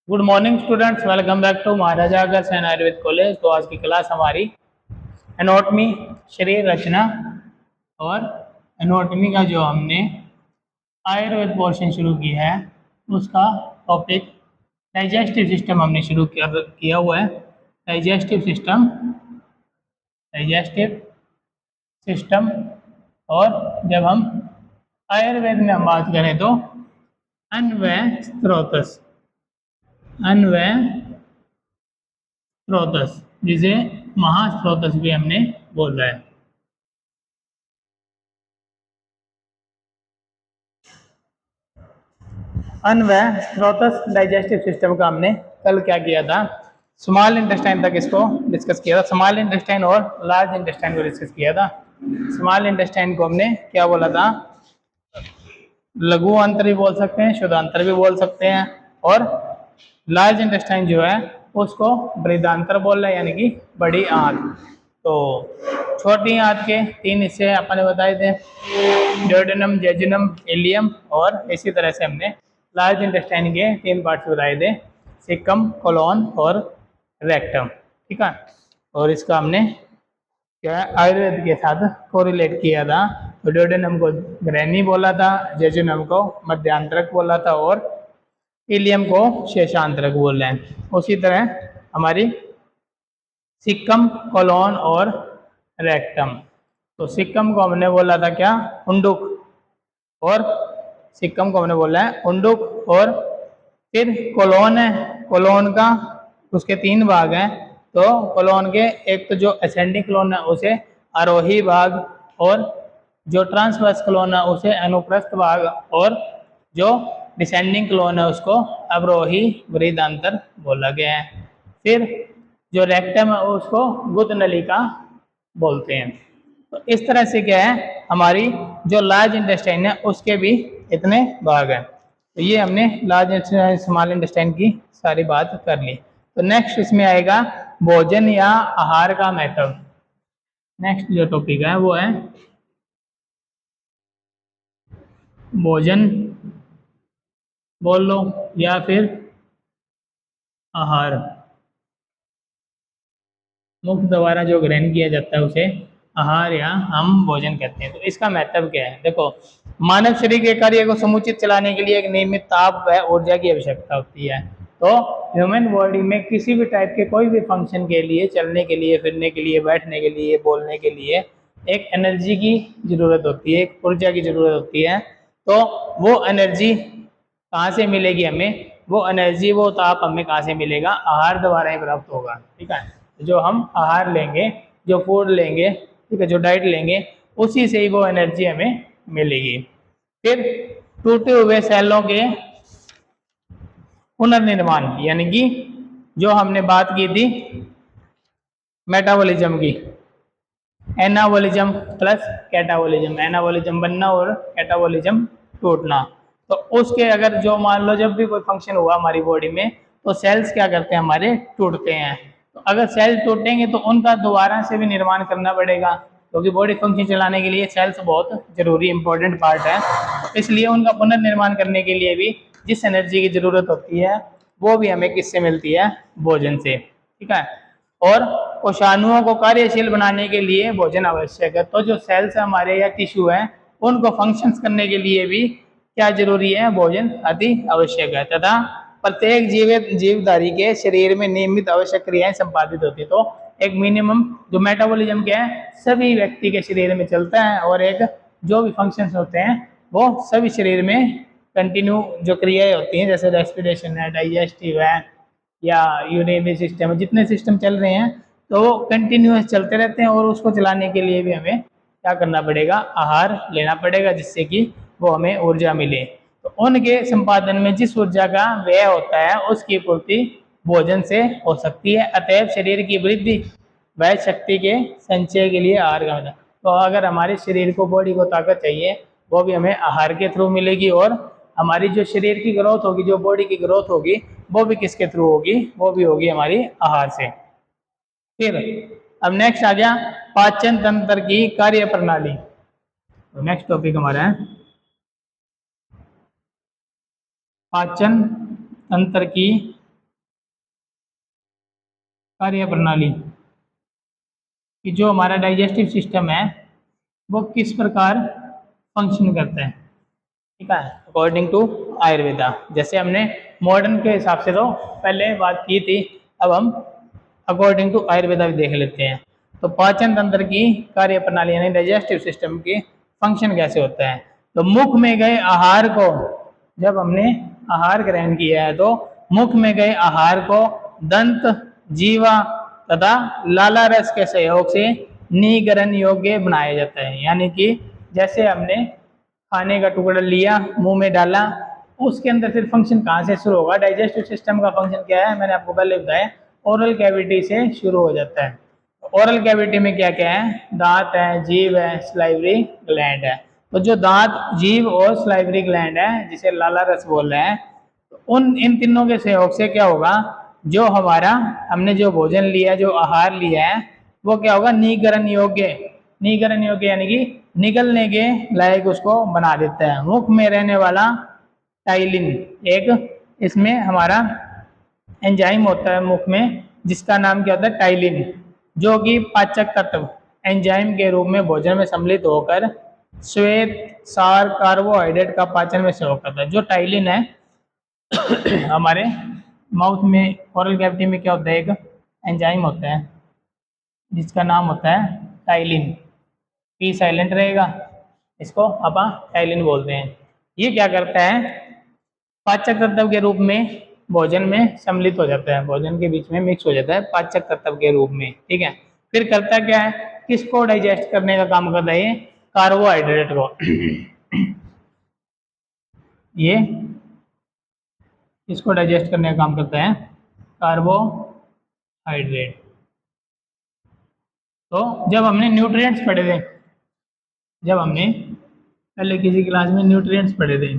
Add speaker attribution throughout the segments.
Speaker 1: Good morning students, welcome back to Maharaja Agrasen Ayurveda college. तो आज की क्लास हमारी एनाटॉमी, शरीर रचना और एनाटॉमी का जो हमने आयुर्वेद पोर्शन शुरू किया है उसका टॉपिक डाइजेस्टिव सिस्टम हमने शुरू किया हुआ है। Digestive system. और जब हम आयुर्वेद में हम बात करें तो अन्वय स्त्रोतस, अन्वय स्त्रोतस, जिसे महास्त्रोतस भी हमने बोला है। अन्वय स्त्रोतस डाइजेस्टिव सिस्टम का हमने कल क्या किया था, स्मॉल इंटेस्टाइन तक इसको डिस्कस किया था। स्मॉल इंटेस्टाइन और लार्ज इंटेस्टाइन को डिस्कस किया था। स्मॉल इंटेस्टाइन को हमने क्या बोला था, लघु अंतर भी बोल सकते हैं, शुद्ध अंतर भी बोल सकते हैं। और लार्ज इंटेस्टाइन जो है उसको बृहदांत्र बोल रहे हैं, यानी कि बड़ी आंत। तो छोटी आंत के तीन हिस्से अपने बताए थे, ड्यूडेनम, जेजुनम, इलियम, और इसी तरह से हमने लार्ज इंटेस्टाइन के तीन पार्ट्स बताए थे, सिकम, कोलोन और रेक्टम। ठीक है। और इसका हमने क्या आयुर्वेद के साथ कोरिलेट किया था। तो ड्यूडेनम को ग्रैनी बोला था, जेजुनम को मध्यांतरक बोला था, और इलियम को शेषांतरक बोल रहे हैं। उसी तरह हमारी सिक्कम, कोलोन और रेक्टम। तो सिक्कम को हमने बोला था क्या, उंडुक, और सिक्कम को हमने बोला है उंडुक। और फिर कोलोन है, कोलोन का उसके तीन भाग हैं। तो कोलोन के एक तो जो असेंडिंग कोलोन है उसे आरोही भाग, और जो ट्रांसवर्स कोलोन है उसे अनुप्रस्थ भाग, और जो डिसेंडिंग कोलोन है उसको अवरोही बृहदांतर बोला गया है। फिर जो रेक्टम है उसको गुद नलिका बोलते हैं। तो इस तरह से क्या है, हमारी जो लार्ज इंटेस्टाइन है उसके भी इतने भाग हैं। तो ये हमने लार्ज इंटेस्टाइन, स्मॉल इंटेस्टाइन की सारी बात कर ली। तो नेक्स्ट इसमें आएगा भोजन या आहार का महत्व। नेक्स्ट जो टॉपिक है वो है भोजन बोल लो या फिर आहार। मुख द्वारा जो ग्रहण किया जाता है उसे आहार या हम भोजन कहते हैं। तो इसका महत्व क्या है, देखो, मानव शरीर के कार्य को समुचित चलाने के लिए एक नियमित ताप व ऊर्जा की आवश्यकता होती है। तो ह्यूमन बॉडी में किसी भी टाइप के कोई भी फंक्शन के लिए, चलने के लिए, फिरने के लिए, बैठने के लिए, बोलने के लिए एक एनर्जी की जरूरत होती है, एक ऊर्जा की जरूरत होती है। तो वो एनर्जी कहाँ से मिलेगी हमें, वो एनर्जी, वो ताप हमें कहाँ से मिलेगा, आहार द्वारा ही प्राप्त होगा। ठीक है। जो हम आहार लेंगे, जो फूड लेंगे, ठीक है, जो डाइट लेंगे, उसी से ही वो एनर्जी हमें मिलेगी। फिर टूटे हुए सेलों के पुनर्निर्माण, यानी कि जो हमने बात की थी मेटाबॉलिज्म की, एनाबॉलिज्म प्लस कैटाबॉलिज्म, एनाबॉलिज्म बनना और कैटाबॉलिज्म टूटना। तो उसके अगर जो मान लो जब भी कोई फंक्शन हुआ हमारी बॉडी में तो सेल्स क्या करते हैं, हमारे टूटते हैं। तो अगर सेल्स टूटेंगे तो उनका दोबारा से भी निर्माण करना पड़ेगा, क्योंकि बॉडी फंक्शन चलाने के लिए सेल्स बहुत जरूरी इंपॉर्टेंट पार्ट है। इसलिए उनका पुनर्निर्माण करने के लिए भी जिस एनर्जी की जरूरत होती है वो भी हमें किससे मिलती है, भोजन से। ठीक है। और कोशाणुओं को कार्यशील बनाने के लिए भोजन आवश्यक है। तो जो सेल्स है हमारे या टिश्यू है उनको फंक्शंस करने के लिए भी क्या जरूरी है, भोजन अति आवश्यक है। तथा प्रत्येक जीवधारी के शरीर में नियमित आवश्यक क्रियाएं संपादित होती है। तो एक मिनिमम जो मेटाबॉलिज्म क्या है सभी व्यक्ति के शरीर में चलता है, और एक जो भी फंक्शंस होते हैं वो सभी शरीर में कंटिन्यू जो क्रियाएं होती हैं, जैसे रेस्पिरेशन है, डाइजेस्टिव है, या यूरिनरी सिस्टम, जितने सिस्टम चल रहे हैं तो वो कंटिन्यूस चलते रहते हैं। और उसको चलाने के लिए भी हमें क्या करना पड़ेगा, आहार लेना पड़ेगा, जिससे कि वो हमें ऊर्जा मिले। तो उनके संपादन में जिस ऊर्जा का व्यय होता है उसकी पूर्ति भोजन से हो सकती है। अतएव शरीर की वृद्धि व शक्ति के संचय के लिए आहार का, तो अगर हमारे शरीर को, बॉडी को ताकत चाहिए वो भी हमें आहार के थ्रू मिलेगी। और हमारी जो शरीर की ग्रोथ होगी, जो बॉडी की ग्रोथ होगी, वो भी किसके थ्रू होगी, वो भी होगी हमारी आहार से। फिर अब नेक्स्ट आ गया पाचन तंत्र की कार्य प्रणाली। तो नेक्स्ट टॉपिक हमारा है पाचन तंत्र की कार्य प्रणाली कि जो हमारा डाइजेस्टिव सिस्टम है वो किस प्रकार फंक्शन करता है। ठीक है, अकॉर्डिंग टू आयुर्वेदा। जैसे हमने मॉडर्न के हिसाब से तो पहले बात की थी, अब हम अकॉर्डिंग टू आयुर्वेदा भी देख लेते हैं। तो पाचन तंत्र की कार्य प्रणाली यानी डाइजेस्टिव सिस्टम की फंक्शन कैसे होता है। तो मुख में गए आहार को, जब हमने आहार ग्रहण किया है तो मुख में गए आहार को दंत, जीवा तथा लाला रस के सहयोग से निगरण योग्य बनाया जाता है। यानी कि जैसे हमने खाने का टुकड़ा लिया, मुंह में डाला, उसके अंदर फिर फंक्शन कहाँ से शुरू होगा, डाइजेस्टिव सिस्टम का फंक्शन क्या है, मैंने आपको पहले बताया, ओरल कैविटी से शुरू हो जाता है। ओरल कैविटी में क्या क्या है, दांत है, जीभ है, स्लाइवरी ग्लैंड है। तो जो दांत, जीभ और स्लाइवरी ग्लैंड है, जिसे लाला रस बोल रहे हैं, तो उन इन तीनों के सहयोग से क्या होगा, जो हमारा हमने जो भोजन लिया, जो आहार लिया है, वो क्या होगा, निगरण योग्य, निगरण योग्य यानी कि निगलने के लायक उसको बना देता है। मुख में रहने वाला टाइलिन एक, इसमें हमारा एंजाइम होता है मुख में, जिसका नाम क्या होता है, टाइलिन, जो कि पाचक तत्व एंजाइम के रूप में भोजन में सम्मिलित होकर श्वेत सार कार्बोहाइड्रेट का पाचन में सहयोग करता है। जो टाइलिन है हमारे माउथ में, ओरल कैविटी में क्या होता है, एक एंजाइम होता है जिसका नाम होता है टाइलिन। पी साइलेंट रहेगा, इसको अपन टाइलिन बोलते हैं। ये क्या करता है, पाचक तत्व के रूप में भोजन में सम्मिलित हो जाता है, भोजन के बीच में मिक्स हो जाता है पाचक तत्व के रूप में। ठीक है, फिर करता क्या है, किसको डाइजेस्ट करने का काम करता है, ये कार्बोहाइड्रेट को ये इसको डाइजेस्ट करने का काम करता है कार्बोहाइड्रेट। तो जब हमने न्यूट्रिएंट्स पढ़े थे, जब हमने पहले किसी क्लास में न्यूट्रिएंट्स पढ़े थे,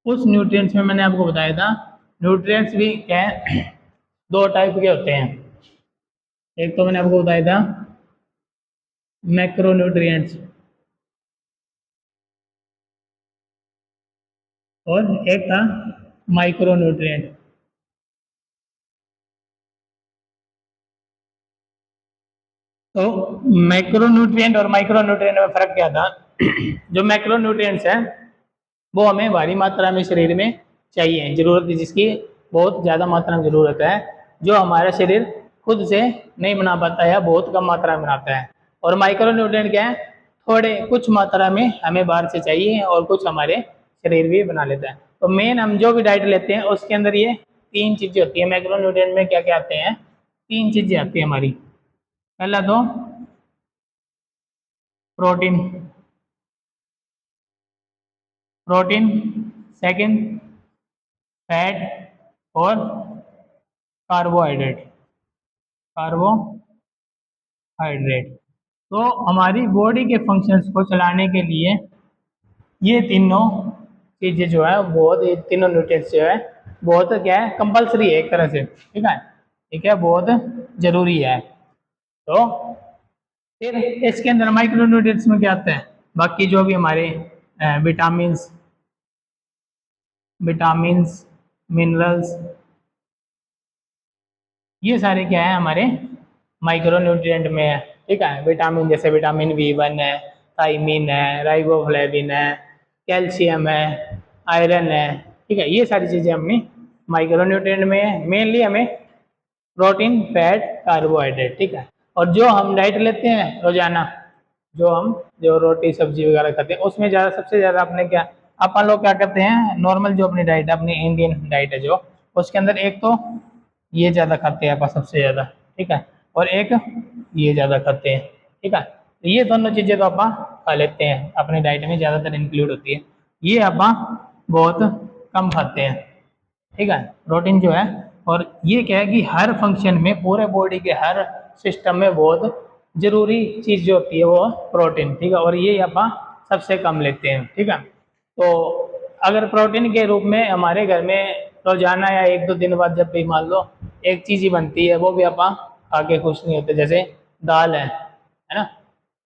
Speaker 1: उस न्यूट्रिएंट्स में मैंने आपको बताया था, न्यूट्रिएंट्स भी क्या है, दो टाइप के होते हैं। एक तो मैंने आपको बताया था मैक्रोन्यूट्रिएंट्स, और एक था माइक्रोन्यूट्रिएंट। तो मैक्रोन्यूट्रिएंट और माइक्रोन्यूट्रिएंट में फर्क क्या था जो मैक्रोन्यूट्रिएंट्स हैं वो हमें भारी मात्रा में शरीर में चाहिए, जरूरत जिसकी बहुत ज़्यादा मात्रा में ज़रूरत है, जो हमारा शरीर खुद से नहीं बना पाता है, बहुत कम मात्रा में बनाता है। और माइक्रोन्यूट्रिएंट क्या है, थोड़े कुछ मात्रा में हमें बाहर से चाहिए और कुछ हमारे शरीर भी बना लेता है। तो मेन हम जो भी डाइट लेते हैं उसके अंदर ये तीन चीज़ें होती है। मैक्रोन्यूट्रिएंट में क्या क्या आते हैं, तीन चीज़ें आती हैं हमारी। पहला तो प्रोटीन, प्रोटीन, सेकंड फैट, और कार्बोहाइड्रेट, कार्बोहाइड्रेट। तो हमारी बॉडी के फंक्शंस को चलाने के लिए ये तीनों चीज़ें जो है बहुत, ये तीनों न्यूट्रिएंट्स जो है बहुत क्या है, कंपलसरी है एक तरह से। ठीक है, ठीक है, बहुत जरूरी है। तो फिर इसके अंदर माइक्रो न्यूट्रिएंट्स में क्या आता है, बाकी जो भी हमारे विटामिन्स, विटामिन्स, मिनरल्स, ये सारे क्या है हमारे माइक्रो न्यूट्रिएंट में है। ठीक है, विटामिन जैसे विटामिन बी1 है, थाइमिन है, राइबोफ्लेविन है, कैल्शियम है, आयरन है। ठीक है, ये सारी चीज़ें अपनी माइक्रो न्यूट्रिएंट में है। मेनली हमें प्रोटीन, फैट, कार्बोहाइड्रेट। ठीक है, और जो हम डाइट लेते हैं रोजाना, जो रोटी सब्जी वगैरह खाते हैं, उसमें ज़्यादा, सबसे ज़्यादा अपने क्या, अपन लोग क्या करते हैं, नॉर्मल जो अपनी डाइट है, अपनी इंडियन डाइट है जो, उसके अंदर एक तो ये ज़्यादा खाते हैं अपन सबसे ज़्यादा। ठीक है, और एक ये ज़्यादा खाते हैं। ठीक है, तो ये दोनों चीज़ें तो अपन खा लेते हैं, अपनी डाइट में ज़्यादातर इंक्लूड होती है, ये अपन बहुत कम खाते हैं। ठीक है, प्रोटीन जो है, और ये क्या है कि हर फंक्शन में, पूरे बॉडी के हर सिस्टम में बहुत जरूरी चीज़ जो होती है वो प्रोटीन। ठीक है, और ये अपन सबसे कम लेते हैं। ठीक है, तो अगर प्रोटीन के रूप में हमारे घर में रोजाना या एक दो दिन बाद जब भी मान लो एक चीज़ ही बनती है, वो भी अपन खा के खुश नहीं होते, जैसे दाल है ना,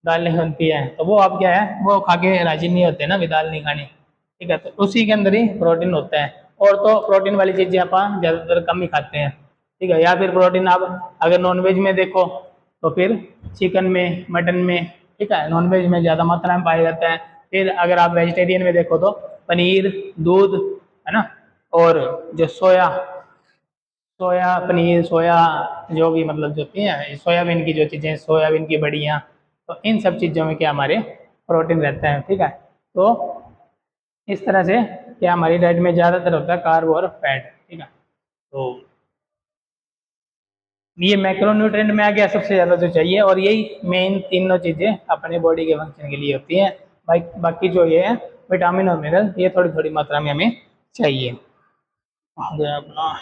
Speaker 1: दाल नहीं बनती है तो वो आप क्या है, वो खा के राजी नहीं होते ना, भी दाल नहीं खानी। ठीक है, तो उसी के अंदर ही प्रोटीन होता है। और तो प्रोटीन वाली चीजें आप ज्यादातर कम ही खाते हैं, ठीक है। या फिर प्रोटीन आप अगर नॉनवेज में देखो तो फिर चिकन में, मटन में, ठीक है, नॉनवेज में ज़्यादा मात्रा में पाया जाता है। फिर अगर आप वेजिटेरियन में देखो तो पनीर, दूध, है ना, और जो सोया सोया पनीर, सोया जो भी मतलब जो होती हैं सोयाबीन की जो चीज़ें, सोयाबीन की बड़ियाँ, तो इन सब चीज़ों में क्या हमारे प्रोटीन रहता है, ठीक है। तो इस तरह से क्या हमारी डाइट में ज़्यादातर होता है कार्ब और फैट, ठीक है। तो ये मैक्रोन्यूट्रिएंट में आ गया सबसे ज़्यादा जो चाहिए, और यही मेन तीनों चीज़ें अपने बॉडी के फंक्शन के लिए होती हैं। बाकी जो ये है विटामिन और मिनरल ये थोड़ी थोड़ी मात्रा में हमें चाहिए। आ गया अपना,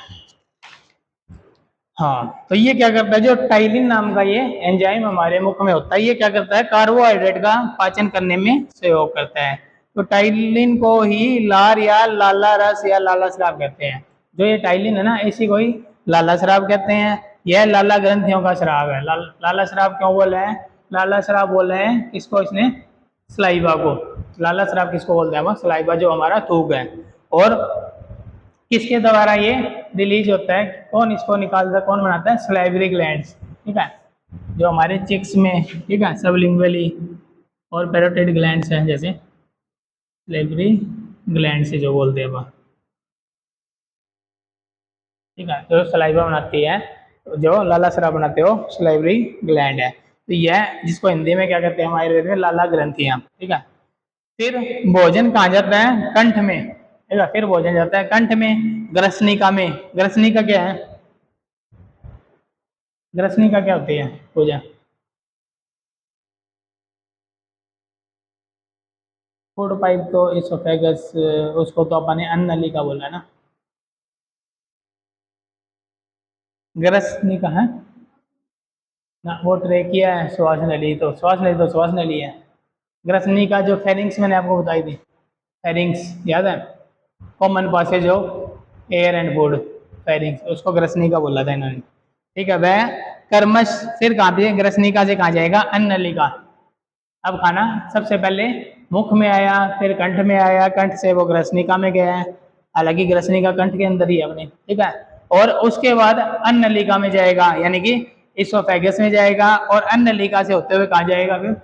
Speaker 1: हाँ, तो ये क्या करता है, जो टाइलिन नाम का ये एंजाइम हमारे मुख में होता है, ये क्या करता है, कार्बोहाइड्रेट का पाचन करने में सहयोग करता है। तो टाइलिन को ही लार या लाला रस या लाला स्राव कहते हैं। जो ये टाइलिन है ना, इसी को ही लाला स्राव कहते हैं। यह लाला ग्रंथियों का स्राव है। लाला स्राव क्यों बोले हैं, लाला स्राव बोले हैं इसको, इसने सलाइवा को। लाला स्राव किसको बोलते हैं, वो सलाइवा जो हमारा थूक है। और किसके द्वारा ये रिलीज होता है, कौन इसको निकालता है, कौन बनाता है, सलाइवरी ग्लैंड्स, ठीक है, जो हमारे चिक्स में, ठीक है, सबलिंगुअली और पैरोटिड ग्लैंड्स हैं, जैसे सलाइवरी ग्लैंड से जो बोलते हैं वह, ठीक है, जो सलाइवा बनाती है, जो लाला स्राव बनाते हो सलाइवरी ग्लैंड है। तो यह जिसको हिंदी में क्या कहते हैं हम आयुर्वेद में, लाला ग्रंथियां, ठीक है। फिर भोजन कहाँ जाता है, कंठ में, ठीक है। फिर भोजन जाता है कंठ में, ग्रसनिका में। ग्रसनिका क्या है, ग्रसनिका क्या होती है पूजा, फूड पाइप तो इसोफेगस, उसको तो अपन ने अन्न नलिका बोला है ना। ग्रसनिका है ना, वो ट्रेकिया है, श्वास नली तो श्वास नली है। ग्रसनिका जो फेरिंग्स मैंने आपको बताई थी, फेरिंग्स याद है, common passage of air and food, pharynx, उसको ग्रसनिका बोला था इन्होंने, ठीक है। वह कर्मश फिर कहाँ पे, ग्रसनिका से कहाँ जाएगा, अन्न नलिका। अब खाना सबसे पहले मुख में आया, फिर कंठ में आया, कंठ से वो ग्रसनिका में गया है, हालांकि ग्रसनिका कंठ के अंदर ही है अपने, ठीक है। और उसके बाद अन्न नलिका में जाएगा, यानी कि इसोफेगस में जाएगा, और अन्न नलिका से होते हुए कहाँ जाएगा फिर,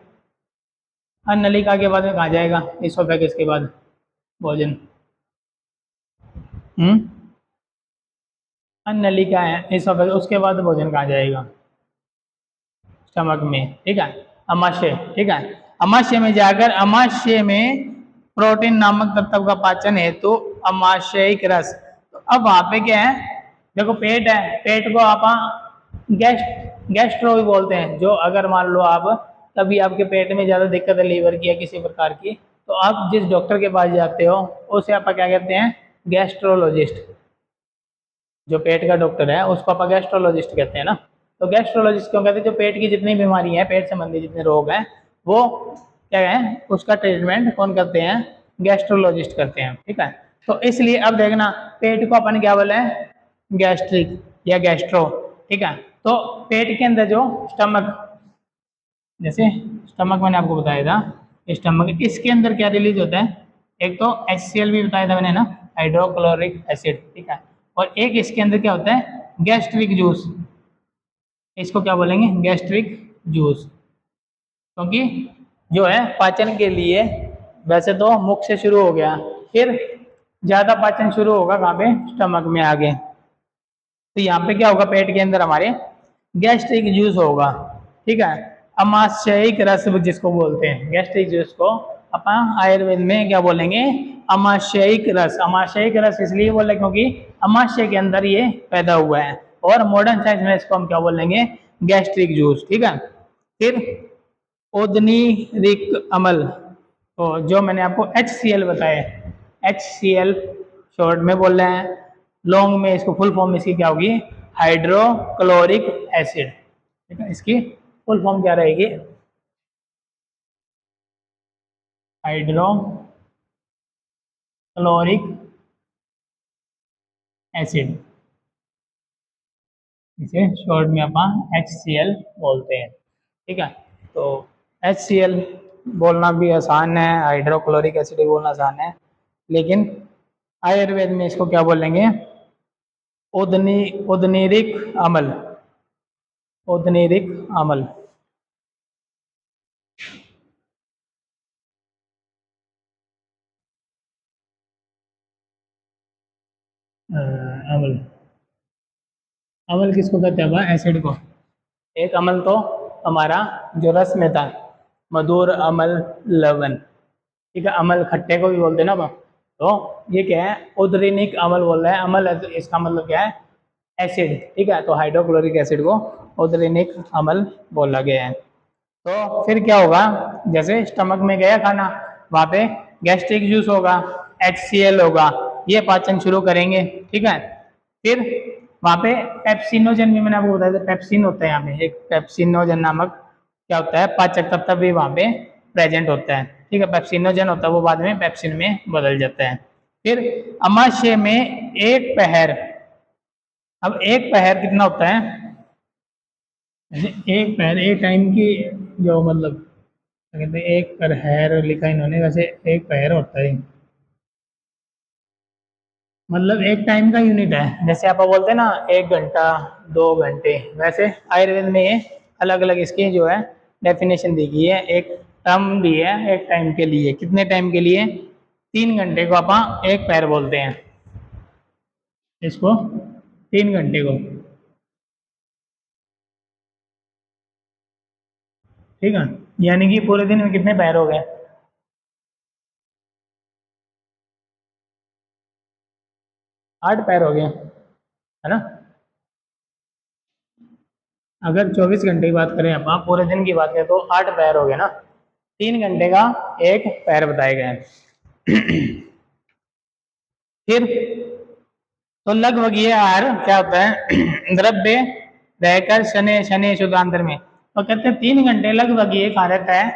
Speaker 1: अन्न नलिका के बाद में कहाँ जाएगा, इसोफेगस के बाद भोजन, अन्न नलिका है इसोफेगस, उसके बाद भोजन कहाँ जाएगा, स्टमक में, ठीक है, अमाशय, ठीक है। अमाशय में जाकर, अमाशय में प्रोटीन नामक तत्व का पाचन हेतु अमाशयिक रस। तो अब वहां पे क्या है, देखो पेट है, पेट को आप गैस्ट्रो भी बोलते हैं। जो अगर मान लो आप कभी आपके पेट में ज्यादा दिक्कत है, लीवर की या किसी प्रकार की, तो आप जिस डॉक्टर के पास जाते हो उसे आप क्या कहते हैं, गैस्ट्रोलॉजिस्ट। जो पेट का डॉक्टर है उसको आप गैस्ट्रोलॉजिस्ट कहते हैं ना। तो गैस्ट्रोलॉजिस्ट क्यों कहते हैं, जो पेट की जितनी बीमारी है, पेट संबंधी जितने रोग हैं, वो क्या है, उसका ट्रीटमेंट कौन करते हैं, गैस्ट्रोलॉजिस्ट करते हैं, ठीक है। तो इसलिए अब देखना, पेट को अपन क्या बोले हैं, गैस्ट्रिक या गैस्ट्रो, ठीक है। तो पेट के अंदर जो स्टमक, जैसे स्टमक मैंने आपको बताया था, स्टमक, इसके अंदर क्या रिलीज होता है, एक तो HCl भी बताया था मैंने ना, हाइड्रोक्लोरिक एसिड, ठीक है। और एक इसके अंदर क्या होता है, गैस्ट्रिक जूस, इसको क्या बोलेंगे, गैस्ट्रिक जूस। क्योंकि जो है पाचन के लिए, वैसे तो मुख से शुरू हो गया, फिर ज्यादा पाचन शुरू होगा कहाँ पे, स्टमक में आगे। तो यहाँ पे क्या होगा, पेट के अंदर हमारे गैस्ट्रिक जूस होगा, ठीक है। अमाशयिक रस जिसको बोलते हैं, गैस्ट्रिक जूस को अपन आयुर्वेद में क्या बोलेंगे, अमाशयिक रस। अमाशयिक रस इसलिए बोले क्योंकि अमाशय के अंदर ये पैदा हुआ है, और मॉडर्न साइंस में इसको हम क्या बोलेंगे, गैस्ट्रिक जूस, ठीक है। फिर ओदनी रिक अमल, तो जो मैंने आपको HCl बताया, HCl शॉर्ट में बोल रहे हैं, लॉन्ग में इसको फुल फॉर्म इसकी क्या होगी, हाइड्रोक्लोरिक एसिड, ठीक है। इसकी फुल फॉर्म क्या रहेगी, हाइड्रोक्लोरिक एसिड, इसे शॉर्ट में अपन HCl बोलते हैं, ठीक है। तो HCl बोलना भी आसान है, हाइड्रोक्लोरिक एसिड भी बोलना आसान है। लेकिन आयुर्वेद में इसको क्या बोलेंगे? उदनी उदनीरिक अमल, उदनीरिक अमल। अमल, अमल किसको कहते हैं? एसिड को। एक अमल तो हमारा जो रस में था, मधुर, अमल, लवण, ठीक है, अमल खट्टे को भी बोलते हैं ना हम। तो ये क्या है? उदरीनिक अमल बोल रहा है। अमल है तो इसका मतलब क्या है? एसिड, ठीक है। तो हाइड्रोक्लोरिक एसिड को उदरीनिक अमल बोला गया है। तो फिर क्या होगा? जैसे स्टमक में गया खाना, वहाँ पे गैस्ट्रिक जूस होगा, HCl होगा, ये पाचन शुरू करेंगे, ठीक है। फिर वहाँ पे पेप्सिनोजन भी मैंने आपको बताया था, पेप्सिन होता है यहाँ पे, एक पेप्सिनोजन नामक क्या होता है? पाचक तत्व भी वहाँ पे प्रेजेंट होता है, ठीक है। पेप्सिनोजन होता है, वो बाद में पेप्सिन में बदल जाता है। फिर अमाशय में एक पहर, अब एक पहर कितना होता है? जैसे एक पहर, एक टाइम की, जो मतलब क्या कहते हैं, एक पहर लिखा इन्होंने, वैसे एक पहर होता है मतलब एक टाइम का यूनिट है। जैसे आप बोलते हैं ना 1 घंटा, 2 घंटे, वैसे आयुर्वेद में ये अलग अलग इसकी जो है डेफिनेशन दी गई है। एक टर्म दी है एक टाइम के लिए। कितने टाइम के लिए? 3 घंटे को आप एक पैर बोलते हैं, इसको 3 घंटे को, ठीक है। यानी कि पूरे दिन में कितने पैर हो गए? 8 पैर हो गए, है ना। अगर 24 घंटे की बात करें, आप पूरे दिन की बात करें, तो 8 पैर हो गए ना। 3 घंटे का एक पैर बताए गए हैं। फिर तो लगभग ये आहार क्या होता है? द्रव्य रहकर शनि शनि शुद्धांतर में, तो कहते हैं 3 घंटे लगभग ये कहाँ रहता है?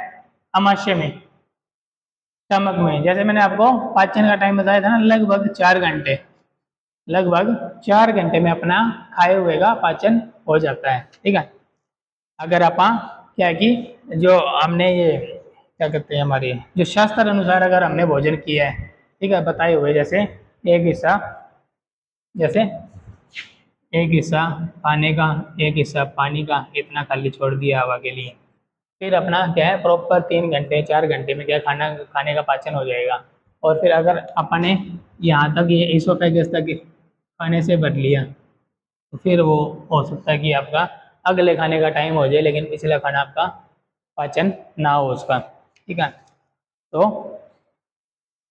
Speaker 1: अमाशय में, स्टमक में। जैसे मैंने आपको पाचन का टाइम बताया था ना, लगभग 4 घंटे, लगभग 4 घंटे में अपना खाए हुए का पाचन हो जाता है, ठीक है। अगर आप क्या है कि जो हमने ये क्या कहते हैं, हमारे जो शास्त्र अनुसार अगर हमने भोजन किया है, ठीक है, बताए हुए, जैसे एक हिस्सा, जैसे एक हिस्सा खाने का, एक हिस्सा पानी का, इतना खाली छोड़ दिया हवा के लिए। फिर अपना क्या है, प्रॉपर 3 घंटे 4 घंटे में क्या है, खाना खाने का पाचन हो जाएगा। और फिर अगर अपने यहाँ तक ये इसोफेगस तक खाने से भर लिया, तो फिर वो हो सकता है कि आपका अगले खाने का टाइम हो जाए, लेकिन पिछला खाना आपका पाचन ना हो उसका, ठीक है। तो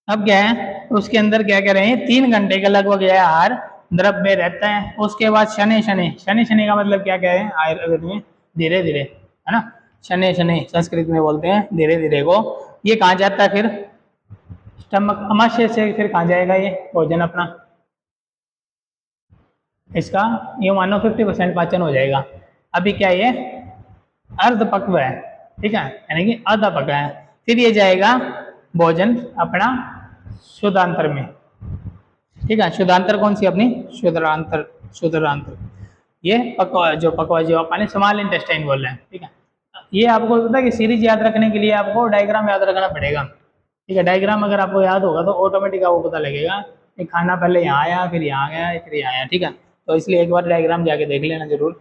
Speaker 1: अब क्या है, उसके अंदर क्या कह रहे हैं, 3 घंटे का लगभग यह आहार द्रव्य रहता है। उसके बाद शनि शनि, शनि शनि का मतलब क्या कह रहे हैं आयुर्वेद में? धीरे धीरे, है ना। शनि शनि संस्कृत में बोलते हैं धीरे धीरे को। ये कहाँ जाता है फिर? स्टमक, अमाशय से फिर कहाँ जाएगा ये भोजन अपना? इसका ये मानो 50% पाचन हो जाएगा। अभी क्या ये अर्ध पक्व है, ठीक है, यानी कि आधा पका है। फिर ये जाएगा भोजन अपना शुद्धांतर में, ठीक है। शुद्धांतर कौन सी अपनी? शुद्धांतर, शुद्धांतर। ये पकवा, जो पकवा जो अपने स्मॉल इंटेस्टाइन बोल रहे हैं, ठीक है। ये आपको पता है कि सीरीज याद रखने के लिए आपको डायग्राम याद रखना पड़ेगा, ठीक है। डायग्राम अगर आपको याद होगा तो ऑटोमेटिक आपको पता लगेगा कि खाना पहले यहाँ आया, फिर यहाँ गया, फिर यहाँ आया, ठीक है। तो इसलिए एक बार डायग्राम जाके देख लेना जरूर,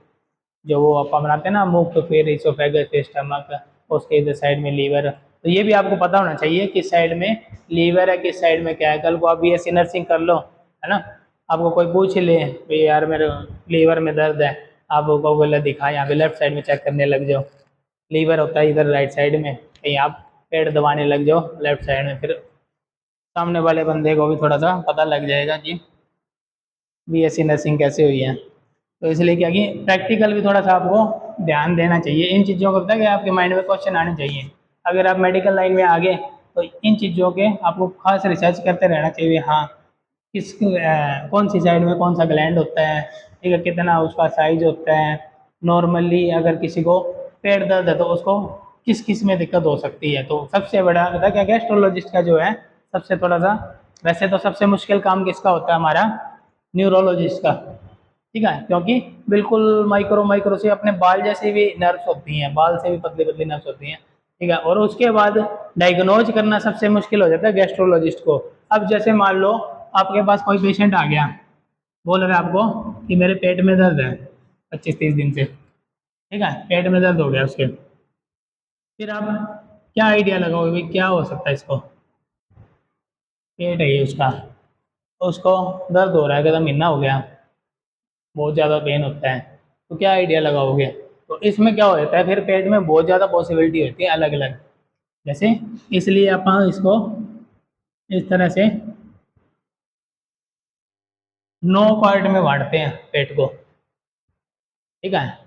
Speaker 1: जो वो आप बनाते हैं ना, मुख, फिर इसोफेगस, फिर स्टमक, उसके इधर साइड में लीवर। तो ये भी आपको पता होना चाहिए किस साइड में लीवर है, किस साइड में क्या है। कल को आप BSc नर्सिंग कर लो, है ना, आपको कोई पूछ ले भाई यार मेरे लीवर में दर्द है, आप को बोला दिखा, यहाँ पे लेफ्ट साइड में चेक करने लग जाओ, लीवर होता है इधर राइट साइड में, कहीं आप पेट दबाने लग जाओ लेफ्ट साइड में, फिर सामने वाले बंदे को भी थोड़ा सा पता लग जाएगा कि BSc नर्सिंग कैसे हुई है। तो इसलिए क्या कि प्रैक्टिकल भी थोड़ा सा आपको ध्यान देना चाहिए। इन चीज़ों को पता है कि आपके माइंड में क्वेश्चन आने चाहिए। अगर आप मेडिकल लाइन में आगे, तो इन चीज़ों के आपको खास रिसर्च करते रहना चाहिए। हाँ, किस कौन सी साइड में कौन सा ग्लैंड होता है, ठीक है, कितना उसका साइज होता है। नॉर्मली अगर किसी को पेट दर्द है तो उसको किस किस में दिक्कत हो सकती है। तो सबसे बड़ा पता है क्या, गैस्ट्रोलॉजिस्ट का जो है सबसे थोड़ा सा, वैसे तो सबसे मुश्किल काम किसका होता है? हमारा न्यूरोलॉजिस्ट का, ठीक है। क्योंकि बिल्कुल माइक्रो माइक्रो से अपने बाल जैसे भी नर्व्स होती हैं, बाल से भी पतली पतली नर्व्स होती हैं, ठीक है। और उसके बाद डायग्नोज करना सबसे मुश्किल हो जाता है गैस्ट्रोलॉजिस्ट को। अब जैसे मान लो आपके पास कोई पेशेंट आ गया, बोल रहा है आपको कि मेरे पेट में दर्द है 25-30 दिन से, ठीक है, पेट में दर्द हो गया उसके। फिर आप क्या आइडिया लगाओगे भाई क्या हो सकता है इसको? पेट है ये उसका, उसको दर्द हो रहा है, कदम महीना हो गया, बहुत ज़्यादा पेन होता है, तो क्या आइडिया लगाओगे? तो इसमें क्या होता है, फिर पेट में बहुत ज़्यादा पॉसिबिलिटी होती है अलग अलग, जैसे इसलिए अपन इसको इस तरह से 9 पार्ट में बांटते हैं पेट को, ठीक है।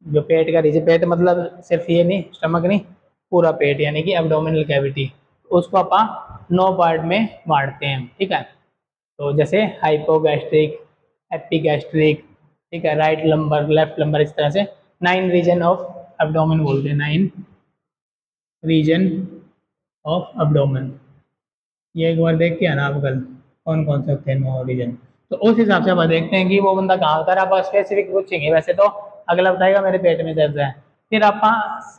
Speaker 1: जो पेट का रीजन, पेट मतलब सिर्फ ये नहीं, स्टमक नहीं, पूरा पेट यानी कि एब्डोमिनल कैविटी, उसको अपन 9 पार्ट में बांटते हैं, ठीक है। तो जैसे हाइपोगैस्ट्रिक, एपिगैस्ट्रिक, ठीक है, राइट लंबर, लेफ्ट लंबर, इस तरह से 9 रीजन ऑफ एब्डोमेन बोलते हैं, 9 रीजन ऑफ एब्डोमेन। ये एक बार देख के आना आप कल कौन कौन से होते हैं 9 रीजन। तो उस हिसाब से आप देखते हैं कि वो बंदा कहाँ होता है। आप स्पेसिफिक पूछेंगे, वैसे तो अगला बताएगा मेरे पेट में दर्द है, फिर आप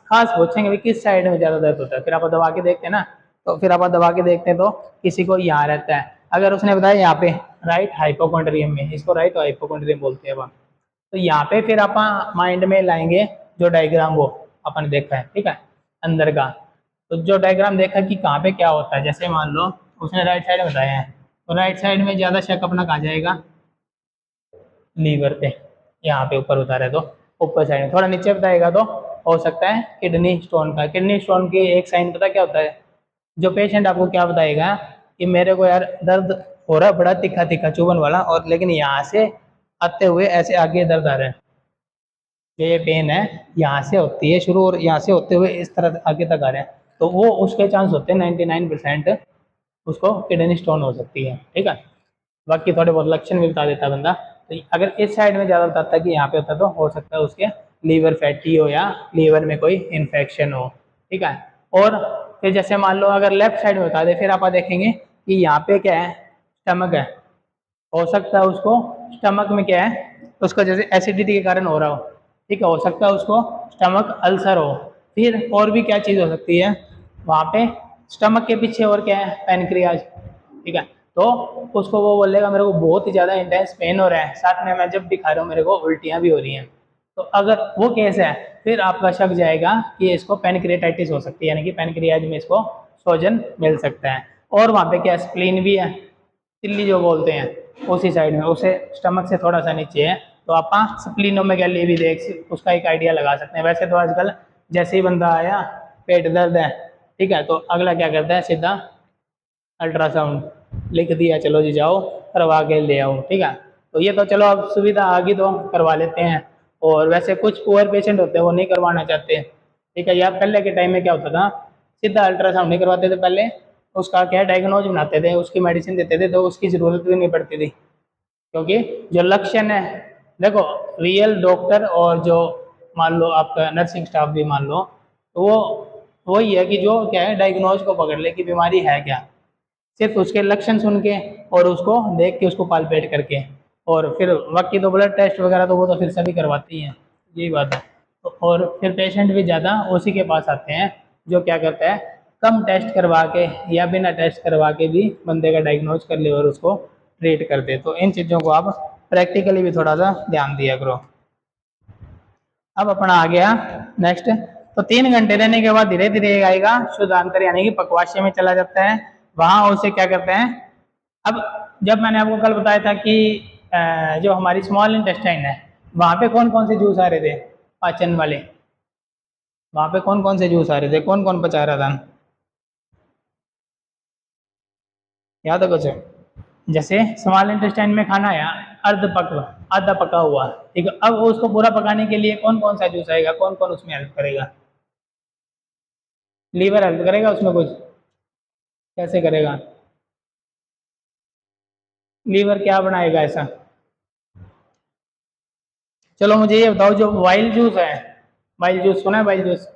Speaker 1: खास पूछेंगे भी किस साइड में ज़्यादा दर्द होता है, फिर आप दबा के देखते हैं ना, तो फिर आप दबा के देखते हैं तो किसी को यहाँ रहता है, अगर उसने बताया यहाँ पे राइट हाइपोकॉन्ड्रियम में, इसको राइट हाइपोकॉन्ड्रियम बोलते हैं अपन, तो यहाँ पे फिर अपन माइंड में लाएंगे जो डायग्राम वो अपन देखा है, ठीक है, अंदर का। तो जो डायग्राम देखा कि कहाँ पे क्या होता है, जैसे मान लो उसने राइट साइड बताया है, तो राइट साइड में ज़्यादा शक अपना कहाँ जाएगा, लीवर पे, यहाँ पे ऊपर बता रहे तो ऊपर साइड में, थोड़ा नीचे बताएगा तो हो सकता है किडनी स्टोन का। किडनी स्टोन की एक साइन पता क्या होता है, जो पेशेंट आपको क्या बताएगा कि मेरे को यार दर्द हो रहा है बड़ा तीखा तीखा चुभन वाला, और लेकिन यहाँ से आते हुए ऐसे आगे दर्द आ रहा है, जो ये पेन है यहाँ से होती है शुरू और यहाँ से होते हुए इस तरह आगे तक आ रहे हैं, तो वो उसके चांस होते हैं 99% उसको किडनी स्टोन हो सकती है, ठीक है। बाकी थोड़े बहुत लक्षण भी बता देता है बंदा, तो अगर इस साइड में ज़्यादा बताता है कि यहाँ पे होता है तो हो सकता है उसके लीवर फैटी हो या लीवर में कोई इन्फेक्शन हो, ठीक है। और फिर जैसे मान लो अगर लेफ्ट साइड में बता दे, फिर आप देखेंगे कि यहाँ पे क्या है, स्टमक है, हो सकता है उसको स्टमक में क्या है, उसको जैसे एसिडिटी के कारण हो रहा हो, ठीक है, हो सकता है उसको स्टमक अल्सर हो। फिर और भी क्या चीज़ हो सकती है वहाँ पे, स्टमक के पीछे और क्या है, पैनक्रियाज, ठीक है। तो उसको वो बोलेगा मेरे को बहुत ही ज़्यादा इंटेंस पेन हो रहा है, साथ में मैं जब भी खा रहा हूँ मेरे को उल्टियाँ भी हो रही हैं, तो अगर वो केस है फिर आपका शक जाएगा कि इसको पैनक्रियाटाइटिस हो सकती है, यानी कि पैनक्रियाज में इसको सोजन मिल सकता है। और वहाँ पे क्या स्प्लीन भी है, तिल्ली जो बोलते हैं उसी साइड में, उसे स्टमक से थोड़ा सा नीचे है, तो आप स्प्लीनोमेगैली भी देख उसका एक आइडिया लगा सकते हैं। वैसे तो आजकल जैसे ही बंदा आया पेट दर्द है, ठीक है, तो अगला क्या करता है, सीधा अल्ट्रासाउंड लिख दिया, चलो जी जाओ करवा के ले आओ, ठीक है। तो ये तो चलो अब सुविधा आ गई तो करवा लेते हैं, और वैसे कुछ पुअर पेशेंट होते हैं वो नहीं करवाना चाहते, ठीक है। यार पहले के टाइम में क्या होता था, सीधा अल्ट्रासाउंड नहीं करवाते थे पहले, उसका क्या डायग्नोज बनाते थे, उसकी मेडिसिन देते थे, तो उसकी ज़रूरत भी नहीं पड़ती थी, क्योंकि जो लक्षण है, देखो रियल डॉक्टर और जो मान लो आपका नर्सिंग स्टाफ भी मान लो, तो वो वही है कि जो क्या है डायग्नोज को पकड़ ले कि बीमारी है क्या, सिर्फ उसके लक्षण सुन के और उसको देख के उसको पालपेट करके, और फिर बाकी तो ब्लड टेस्ट वगैरह तो वो तो फिर सभी करवाते ही हैं, यही बात है। तो और फिर पेशेंट भी ज़्यादा उसी के पास आते हैं जो क्या करता है, कम टेस्ट करवा के या बिना टेस्ट करवा के भी बंदे का डायग्नोज कर ले और उसको ट्रीट कर दे। तो इन चीज़ों को आप प्रैक्टिकली भी थोड़ा सा ध्यान दिया करो। अब अपना आ गया नेक्स्ट, तो 3 घंटे रहने के बाद धीरे धीरे आएगा शुद्धांतर यानी कि पक्वाशय में चला जाता है, वहां उसे क्या करते हैं। अब जब मैंने आपको कल बताया था कि जो हमारी स्मॉल इंटेस्टाइन है वहां पे कौन कौन से जूस आ रहे थे पाचन वाले, वहां पे कौन कौन से जूस आ रहे थे, कौन कौन पचा रहा था, याद है कुछ? जैसे स्मॉल इंटेस्टाइन में खाना आया अर्ध पक आधा पका हुआ, ठीक है, अब उसको पूरा पकाने के लिए कौन कौन सा जूस आएगा, कौन कौन उसमें हेल्प करेगा? लीवर हेल्प करेगा उसमें कुछ, कैसे करेगा? लीवर क्या बनाएगा ऐसा? चलो मुझे ये बताओ, जो वाइल्ड जूस है, वाइल्ड जूस सुना है, वाइल्ड जूस,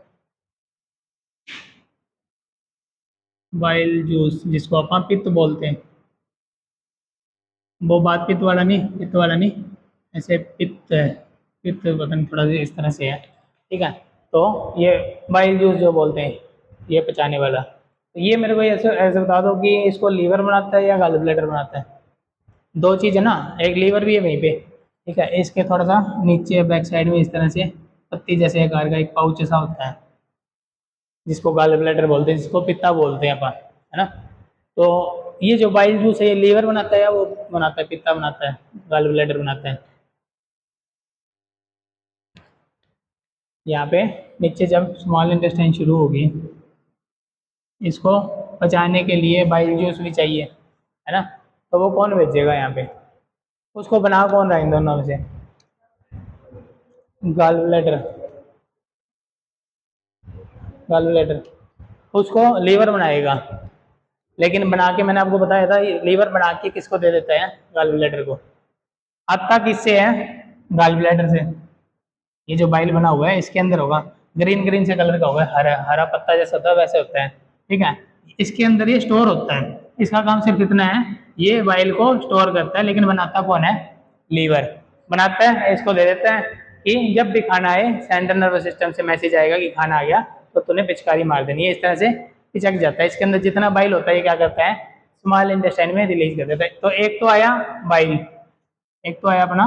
Speaker 1: वाइल्ड जूस जिसको अपन पित्त बोलते हैं, वो बात पित्त वाला नहीं, पित्त वाला नहीं, ऐसे पित्त है, पित्त पता नहीं थोड़ा इस तरह से है, ठीक है। तो ये वाइल्ड जूस जो बोलते हैं ये पचाने वाला, तो ये मेरे को ऐसे ऐसे बता दो कि इसको लीवर बनाता है या गॉल ब्लैडर बनाता है। दो चीज़ है ना, एक लीवर भी है वहीं पे, ठीक है। इसके थोड़ा सा नीचे बैक साइड में इस तरह से पत्ती जैसे आकार का एक पाउच ऐसा होता है, जिसको गॉल ब्लैडर बोलते हैं, जिसको पित्ता बोलते हैं अपन, है ना। तो ये जो बाइल जूस है ये लीवर बनाता है या वो बनाता है, पित्ता बनाता है, गॉल ब्लैडर बनाता है। यहाँ पे नीचे जब स्मॉल इंटेस्टाइन शुरू होगी, इसको पचाने के लिए बाइल जूस भी चाहिए, है ना। तो वो कौन भेजेगा यहाँ पे, उसको बना कौन रहा है इन दोनों में से, गॉल ब्लैडर, गॉल ब्लैडर उसको लीवर बनाएगा। लेकिन बना के मैंने आपको बताया था, लीवर बना के किसको दे देता है, गॉल ब्लैडर को। आता किससे है, गॉल ब्लैडर से। ये जो बाइल बना हुआ है इसके अंदर होगा, ग्रीन ग्रीन से कलर का होगा, हरा हरा पत्ता जैसा होता है वैसे होता है, ठीक है। इसके अंदर ये स्टोर होता है। इसका काम सिर्फ इतना है, ये बाइल को स्टोर करता है, लेकिन बनाता कौन है, लीवर बनाता है। इसको दे देता है कि जब भी खाना आए सेंट्रल नर्वस सिस्टम से मैसेज आएगा कि खाना आ गया, तो तूने पिचकारी मार देनी है। इस तरह से पिचक जाता है। इसके अंदर जितना बाइल होता है ये क्या करता है, स्मॉल इंटेस्टाइन में रिलीज कर देता है। तो एक तो आया बाइल, एक तो आया अपना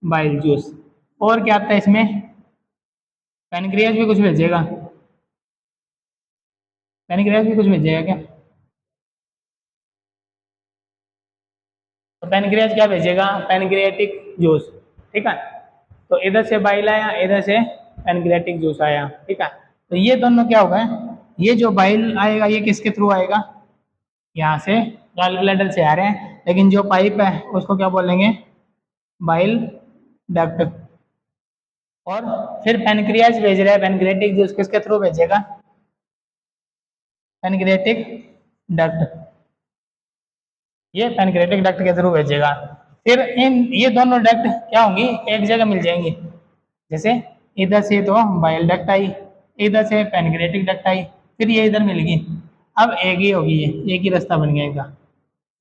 Speaker 1: बाइल जूस, और क्या आता है इसमें, पैनक्रियाज भी कुछ भेजेगा, पैनक्रियाज भी कुछ भेजेगा क्या, तो पैनक्रियाज क्या भेजेगा, पैनक्रियाटिक जूस, ठीक है। तो इधर से बाइल आया, इधर से पैनक्रियाटिक जूस आया, ठीक है। तो ये दोनों क्या होगा, ये जो बाइल आएगा ये किसके थ्रू आएगा, यहाँ से गॉल ब्लैडर से आ रहे हैं, लेकिन जो पाइप है उसको क्या बोलेंगे, बाइल डक्ट। और फिर पैनक्रियाज भेज रहा है, पैनक्रियाटिक जूस किसके थ्रू भेजेगा, पैनक्रियाटिक डक्ट, ये पैनक्रियाटिक डक्ट के थ्रू भेजेगा। फिर इन ये दोनों डक्ट क्या होंगी, एक जगह मिल जाएंगी। जैसे इधर से तो बाइल डक्ट आई, इधर से पैनक्रियाटिक डक्ट आई, फिर ये इधर मिल गई। अब एक ही होगी, ये एक ही रास्ता बन गया इनका,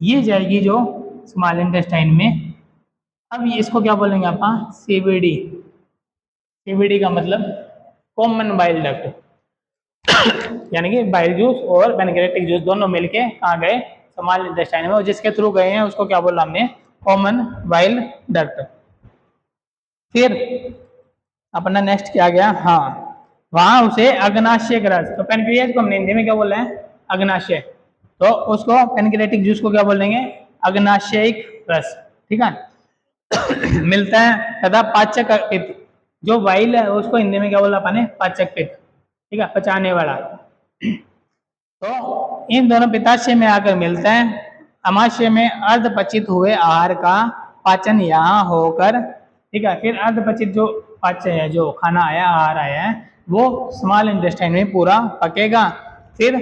Speaker 1: ये जाएगी जो स्मॉल इंटेस्टाइन में। अब इसको क्या बोलेंगे आप, सीबीडी। सीबीडी का मतलब कॉमन बाइल डक्ट, यानी कि बाइल जूस और पैनक्रियाटिक जूस दोनों मिलके कहाँ गए, स्मॉल इंटेस्टाइन में, और जिसके थ्रू गए हैं उसको क्या बोला हमने, कॉमन बाइल डक्ट। फिर अपना नेक्स्ट क्या गया, हाँ वहां उसे अग्नाशय ग्रस, तो पैनक्रियाज को हमने हिंदी में क्या बोला है, अग्नाशय, तो उसको पैनक्रियाटिक जूस को क्या बोलेंगे, अग्नाशयिक रस, ठीक है। मिलता है। तथा पाचक पित्त, जो वाइल है उसको हिंदी में क्या बोला अपने, पाचक पित्त, ठीक है, पचाने वाला। तो इन दोनों पित्ताशय में आकर मिलता है। अमाशय में अर्धपचित हुए आहार का पाचन यहाँ होकर, ठीक है। फिर अर्धपचित जो पाचन है, जो खाना आया, आहार आया है, वो स्मॉल इंटेस्टाइन में पूरा पकेगा। फिर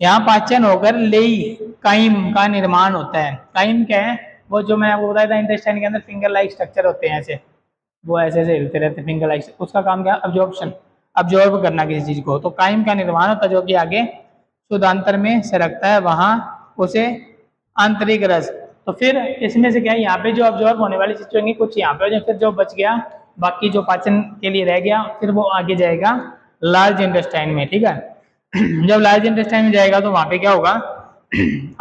Speaker 1: यहाँ पाचन होकर लेई काइम का निर्माण होता है। काइम क्या है, वो जो मैं आपको बताया था इंटेस्टाइन के अंदर फिंगर लाइक स्ट्रक्चर होते हैं, ऐसे वो ऐसे ऐसे हिलते रहते हैं फिंगर लाइक, उसका काम क्या, अब्जॉर्प्शन, अब्जॉर्ब करना किसी चीज को। तो काइम का निर्माण होता है जो कि आगे शुद्धांतर में सरकता है, वहां उसे आंतरिक रस। तो फिर इसमें से क्या है, यहाँ पे जो अब्जॉर्ब होने वाली चीजें होंगी कुछ यहाँ पे हो जाए, फिर जो बच गया बाकी जो पाचन के लिए रह गया, फिर वो आगे जाएगा लार्ज इंटेस्टाइन में, ठीक है। जब लार्ज इंटेस्टाइन में जाएगा तो वहां पे क्या होगा,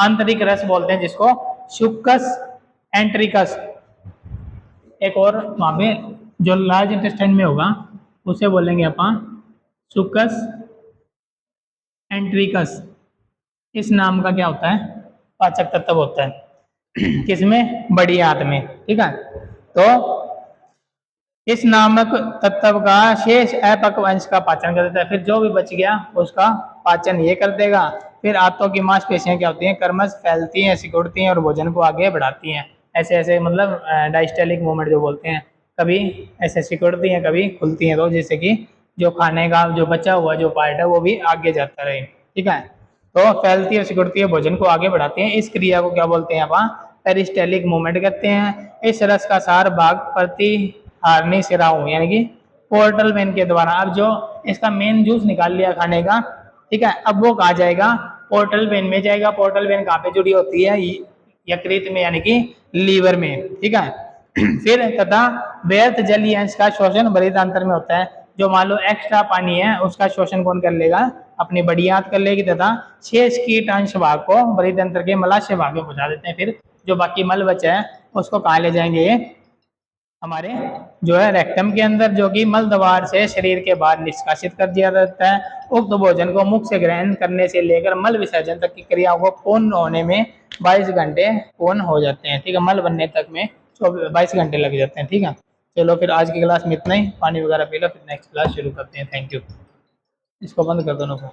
Speaker 1: आंतरिक रस बोलते हैं जिसको, शुक्कस एंट्रिकस। एक और वहां पे जो लार्ज इंटेस्टाइन में होगा उसे बोलेंगे अपन शुक्कस एंट्रिकस। इस नाम का क्या होता है, पाचक तत्व होता है। किसमें, बड़ी आंत में, ठीक है। तो इस नामक तत्व का शेष अपक्व अंश का पाचन कर देता है। फिर जो भी बच गया उसका पाचन ये कर देगा। फिर आंतों की मांसपेशियां क्या होती हैं, कर्मश फैलती हैं, सिकुड़ती हैं और भोजन को आगे बढ़ाती हैं। ऐसे ऐसे मतलब डायस्टेलिक मूवमेंट जो बोलते हैं, कभी ऐसे सिकुड़ती हैं कभी खुलती हैं, तो जैसे कि जो खाने का जो बचा हुआ जो पार्ट है वो भी आगे जाता रहे, ठीक है। तो फैलती है, सिकुड़ती है, भोजन को आगे बढ़ाती हैं। इस क्रिया को क्या बोलते हैं अपन, पेरिस्टेलिक मूवमेंट कहते हैं। इस रस का सार भाग प्रति हारनी सिराओं यानी कि पोर्टल वेन के द्वारा, अब जो इसका मेन जूस निकाल लिया खाने का, ठीक है, अब वो कहा जाएगा, पोर्टल वेन में जाएगा। पोर्टल वेन कहाँ पे जुड़ी होती है, यकृत में यानी कि लीवर में, ठीक है। फिर तथा व्यर्थ जलीय अंश का शोषण बलिदांतर में होता है। जो मान लो एक्स्ट्रा पानी है उसका शोषण कौन कर लेगा, अपनी बढ़ियात कर लेगी तथा शेष कीट अंश भाग को बड़ी तंत्र के मलाशय भाग में पहुंचा देते हैं। फिर जो बाकी मल बचा है उसको कहाँ ले जाएंगे, हमारे जो है रेक्टम के अंदर, जो कि मल द्वार से शरीर के बाहर निष्कासित कर दिया जाता है। उक्त भोजन को मुख से ग्रहण करने से लेकर मल विसर्जन तक की क्रियाओं को पूर्ण होने में 22 घंटे पूर्ण हो जाते हैं। ठीक है, मल बनने तक में 22 घंटे लग जाते हैं। ठीक है, चलो फिर आज की क्लास में इतना ही, पानी वगैरह पी लो, फिर नेक्स्ट क्लास शुरू करते हैं। Thank you. इसको बंद कर दो ना।